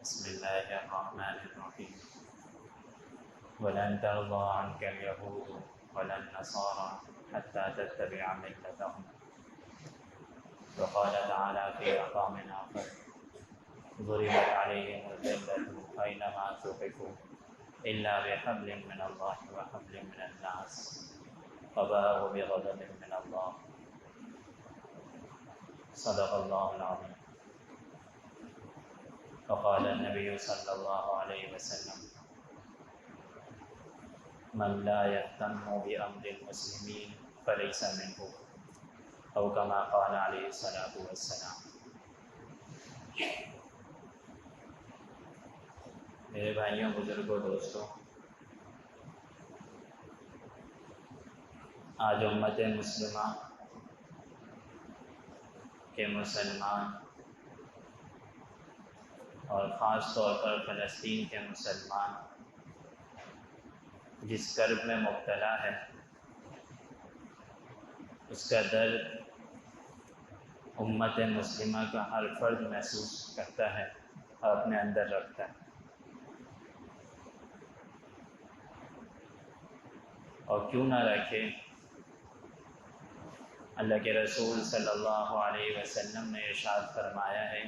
بسم الله الرحمن الرحيم ولن ترضى عنك اليهود ولا النصارى حتى تتبع ملتهم. وقال تعالى في مقام آخر ضربت عليهم الذلة أينما ثقفوا إلا بحبل من الله وحبل من الناس فباءوا بغضب من الله. صدق الله العظيم. وقال النبي صلى الله عليه وسلم من لا يهتم بأمر المسلمين فليس منه أو كما قال عليه الصلاة والسلام. میرے بھائیوں، بزرگوں، دوستوں، آج امت مسلمہ کے مسلمان اور خاص طور پر فلسطین کے مسلمان جس کرب میں مبتلا ہے، اس کا درد امت مسلمہ کا ہر فرد محسوس کرتا ہے اور اپنے اندر رکھتا ہے. اور کیوں نہ رکھے، اللہ کے رسول صلی اللہ علیہ وسلم نے ارشاد فرمایا ہے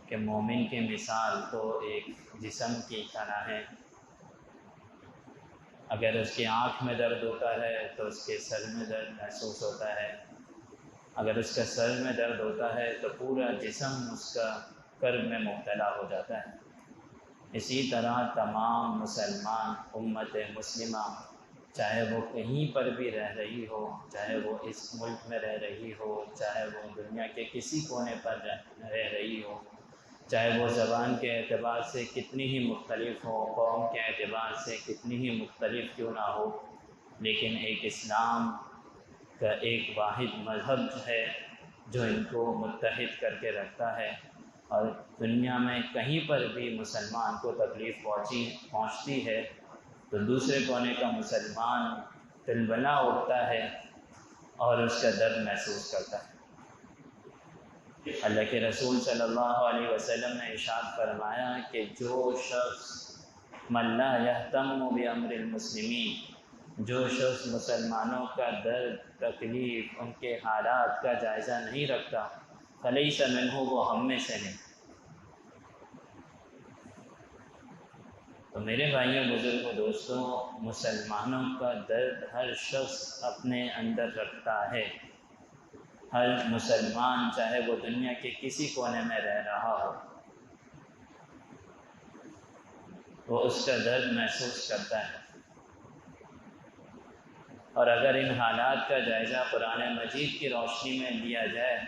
کہ مومن کی مثال تو ایک جسم کی طرح ہے. اگر اس کی آنکھ میں درد ہوتا ہے تو اس کے سر میں درد محسوس ہوتا ہے. اگر اس کا سر میں درد ہوتا ہے تو پورا جسم اس کا کرب میں مبتلا ہو جاتا ہے. اسی طرح تمام مسلمان امت مسلمہ، چاہے وہ کہیں پر بھی رہ رہی ہو، چاہے وہ اس ملک میں رہ رہی ہو، چاہے وہ دنیا کے کسی کونے پر رہ رہی ہو، چاہے وہ زبان کے اعتبار سے کتنی ہی مختلف ہو، قوم کے اعتبار سے کتنی ہی مختلف کیوں نہ ہو، لیکن ایک اسلام کا ایک واحد مذہب ہے جو ان کو متحد کر کے رکھتا ہے. اور دنیا میں کہیں پر بھی مسلمان کو تکلیف پہنچتی ہے تو دوسرے کونے کا مسلمان تلبلا اٹھتا ہے اور اس کا درد محسوس کرتا ہے. اللہ کے رسول صلی اللہ علیہ وسلم نے ارشاد فرمایا کہ جو شخص من لا یہتم بامر المسلمین، جو شخص مسلمانوں کا درد، تکلیف، ان کے حالات کا جائزہ نہیں رکھتا، فلیس منہ، وہ ہم میں سے نہیں. تو میرے بھائیوں، بزرگوں، دوستوں، مسلمانوں کا درد ہر شخص اپنے اندر رکھتا ہے. ہر مسلمان، چاہے وہ دنیا کے کسی کونے میں رہ رہا ہو، وہ اس کا درد محسوس کرتا ہے. اور اگر ان حالات کا جائزہ قرآن مجید کی روشنی میں لیا جائے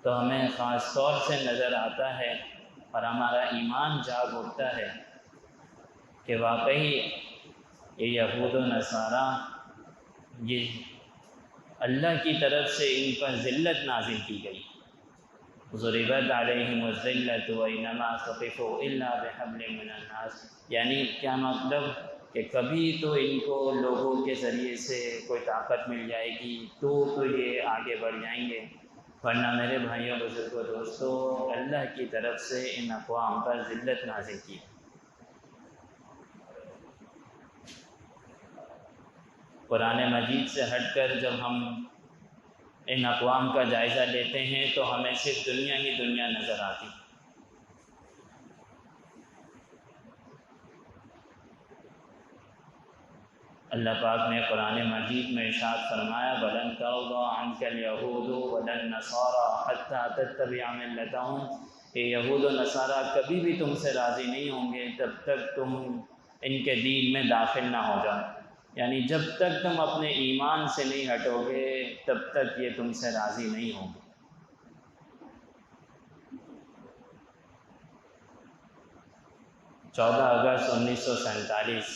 تو ہمیں خاص طور سے نظر آتا ہے اور ہمارا ایمان جاگ اٹھتا ہے کہ واقعی یہ یہود و نصارہ، یہ اللہ کی طرف سے ان پر ذلت نازل کی گئی. ضربت علیہم الذلۃ اینما ثقفوا الا بحبل من الناس، یعنی کیا مطلب کہ کبھی تو ان کو لوگوں کے ذریعے سے کوئی طاقت مل جائے گی تو یہ آگے بڑھ جائیں گے، ورنہ میرے بھائیوں، بزرگوں، دوستوں، اللہ کی طرف سے ان اقوام پر ذلت نازل کی. قرآن مجید سے ہٹ کر جب ہم ان اقوام کا جائزہ لیتے ہیں تو ہمیں صرف دنیا ہی دنیا نظر آتی. اللہ پاک نے قرآن مجید میں ارشاد فرمایا وَلَن تَرْضَىٰ عَنْكَ الْيَهُودُ وَلَا النَّصَارَىٰ حَتَّىٰ تَتَّبِعَ مِلَّتَهُمْ، کہ یہود و نصارہ کبھی بھی تم سے راضی نہیں ہوں گے جب تک تم ان کے دین میں داخل نہ ہو جاؤ. یعنی جب تک تم اپنے ایمان سے نہیں ہٹو گے تب تک یہ تم سے راضی نہیں ہوں گے. اگست 1947،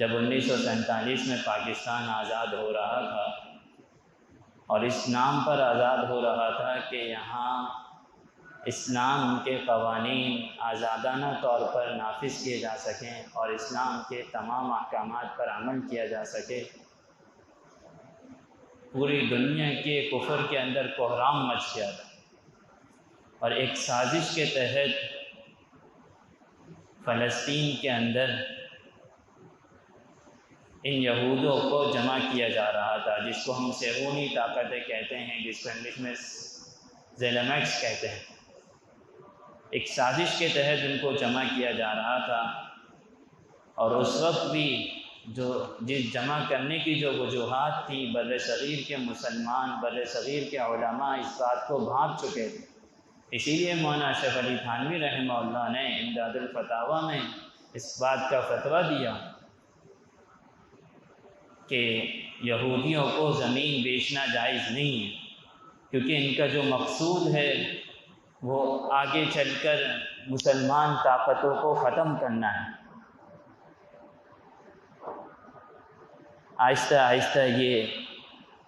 جب 1947 میں پاکستان آزاد ہو رہا تھا اور اس نام پر آزاد ہو رہا تھا کہ یہاں اسلام کے قوانین آزادانہ طور پر نافذ کیے جا سکیں اور اسلام کے تمام احکامات پر عمل کیا جا سکے، پوری دنیا کے کفر کے اندر کوہرام مچ گیا تھا. اور ایک سازش کے تحت فلسطین کے اندر ان یہودوں کو جمع کیا جا رہا تھا، جس کو ہم صہیونی طاقتیں کہتے ہیں، جس کو انگلش میں زیلمکس کہتے ہیں۔ ایک سازش کے تحت ان کو جمع کیا جا رہا تھا، اور اس وقت بھی جس جمع کرنے کی جو وجوہات تھی، بر صغیر کے مسلمان، بر صغیر کے علماء اس بات کو بھانپ چکے تھے۔ اسی لیے مولانا اشرف علی تھانوی رحمہ اللہ نے امداد الفتاویٰ میں اس بات کا فتویٰ دیا کہ یہودیوں کو زمین بیچنا جائز نہیں ہے، کیونکہ ان کا جو مقصود ہے وہ آگے چل کر مسلمان طاقتوں کو ختم کرنا ہے۔ آہستہ آہستہ یہ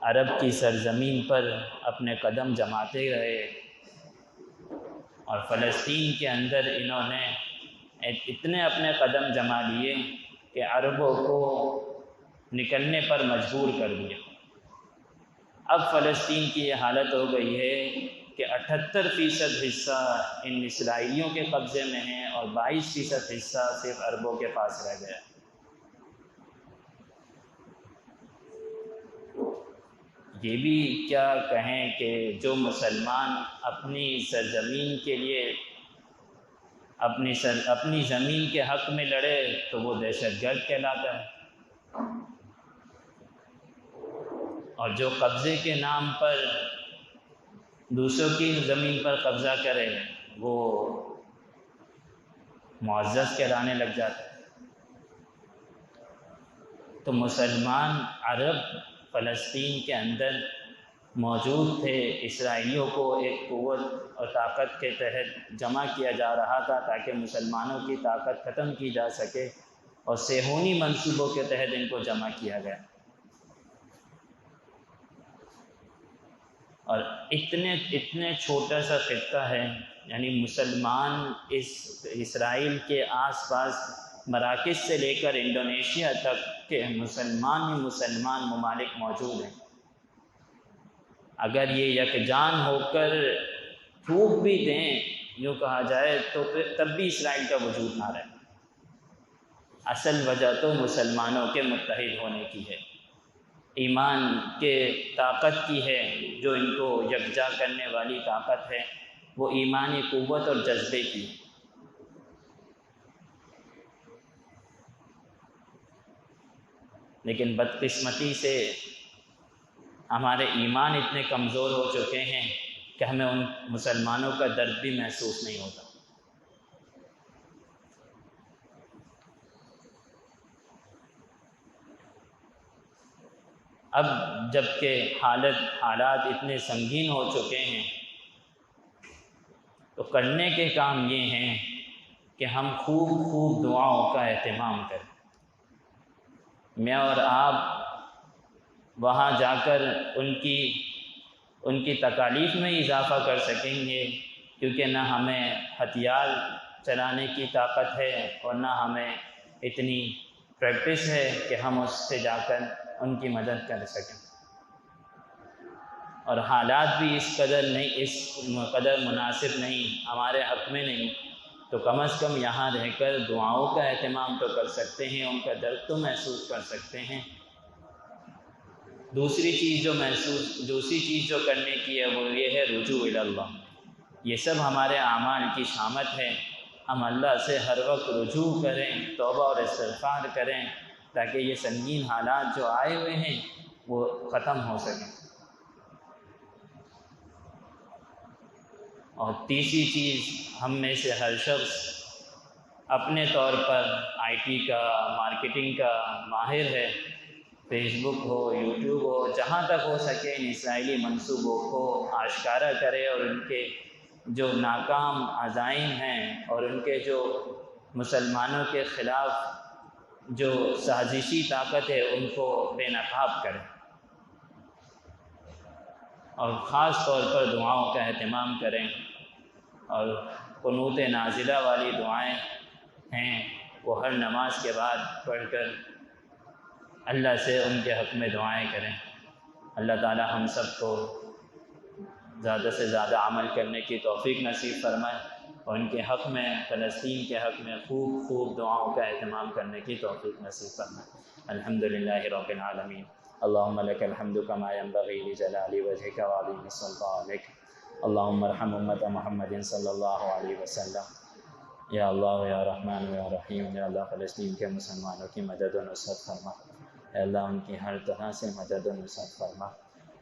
عرب کی سرزمین پر اپنے قدم جماتے رہے، اور فلسطین کے اندر انہوں نے اتنے اپنے قدم جما لیے کہ عربوں کو نکلنے پر مجبور کر دیا۔ اب فلسطین کی یہ حالت ہو گئی ہے کہ 78% حصہ ان اسرائیلیوں کے قبضے میں ہے، اور 22% حصہ صرف عربوں کے پاس رہ گیا۔ یہ بھی کیا کہیں کہ جو مسلمان اپنی سرزمین کے لیے اپنی زمین کے حق میں لڑے تو وہ دہشت گرد کہلاتا ہے، اور جو قبضے کے نام پر دوسروں کی زمین پر قبضہ کرے وہ معزز کہلانے لگ جاتا ہے۔ تو مسلمان عرب فلسطین کے اندر موجود تھے، اسرائیلیوں کو ایک قوت اور طاقت کے تحت جمع کیا جا رہا تھا تاکہ مسلمانوں کی طاقت ختم کی جا سکے، اور صہیونی منصوبوں کے تحت ان کو جمع کیا گیا۔ اور اتنے چھوٹا سا خطہ ہے، یعنی مسلمان اس اسرائیل کے آس پاس مراکز سے لے کر انڈونیشیا تک کے مسلمان ہی مسلمان ممالک موجود ہیں۔ اگر یہ یکجان ہو کر پھونک بھی دیں، یوں کہا جائے، تو پھر تب بھی اسرائیل کا وجود نہ رہے۔ اصل وجہ تو مسلمانوں کے متحد ہونے کی ہے، ایمان کے طاقت کی ہے، جو ان کو یکجا کرنے والی طاقت ہے وہ ایمانی قوت اور جذبے کی ہے۔ لیکن بدقسمتی سے ہمارے ایمان اتنے کمزور ہو چکے ہیں کہ ہمیں ان مسلمانوں کا درد بھی محسوس نہیں ہوتا۔ اب جب کہ حالات اتنے سنگین ہو چکے ہیں تو کرنے کے کام یہ ہیں کہ ہم خوب دعاؤں کا اہتمام کریں۔ میں اور آپ وہاں جا کر ان کی تکالیف میں اضافہ کر سکیں گے، کیونکہ نہ ہمیں ہتھیار چلانے کی طاقت ہے اور نہ ہمیں اتنی پریکٹس ہے کہ ہم اس سے جا کر ان کی مدد کر سکیں، اور حالات بھی اس قدر مناسب نہیں، ہمارے حق میں نہیں، تو کم از کم یہاں رہ کر دعاؤں کا اہتمام تو کر سکتے ہیں، ان کا درد تو محسوس کر سکتے ہیں۔ دوسری چیز جو کرنے کی ہے وہ یہ ہے رجوع الی اللہ۔ یہ سب ہمارے اعمال کی شامت ہے، ہم اللہ سے ہر وقت رجوع کریں، توبہ اور استغفار کریں، تاکہ یہ سنگین حالات جو آئے ہوئے ہیں وہ ختم ہو سکیں۔ اور تیسری چیز، ہم میں سے ہر شخص اپنے طور پر آئی ٹی کا، مارکیٹنگ کا ماہر ہے، فیس بک ہو، یوٹیوب ہو، جہاں تک ہو سکے ان اسرائیلی منصوبوں کو آشکارا کرے، اور ان کے جو ناکام عزائم ہیں اور ان کے جو مسلمانوں کے خلاف جو سازشی طاقت ہے ان کو بے نقاب کریں، اور خاص طور پر دعاؤں کا اہتمام کریں، اور قنوت نازلہ والی دعائیں ہیں وہ ہر نماز کے بعد پڑھ کر اللہ سے ان کے حق میں دعائیں کریں۔ اللہ تعالی ہم سب کو زیادہ سے زیادہ عمل کرنے کی توفیق نصیب فرمائے، اور ان کے حق میں، فلسطین کے حق میں خوب دعاؤں کا اہتمام کرنے کی توفیق نصیب فرمائے۔ الحمدللہ رب العالمین۔ اللہم لک الحمد کما ینبغی لجلال وجہک وعظیم سلطانک۔ اللہم ارحم امت محمد صلی اللہ علیہ وسلم۔ یا اللہ یا رحمان یا رحیم، یا اللہ فلسطین کے مسلمانوں کی مدد و نصرت فرما، اے اللہ ان کی ہر طرح سے مدد و نصرت فرما،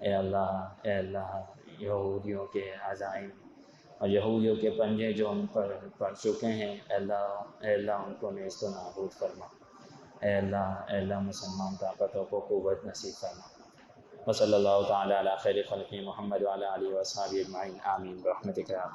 اے اللہ یہودیوں کے عزائم اور یہودیوں کے پنجے جو ان پر پڑ چکے ہیں، اے اللہ ان کو نیست و نابود فرما، اے اللہ مسلمان طاقتوں کو قوت نصیب فرما۔ وصلی اللہ تعالی علی خیر خلق محمد وعلی آلہ وصحبہ اجمعین، آمین برحمتک یا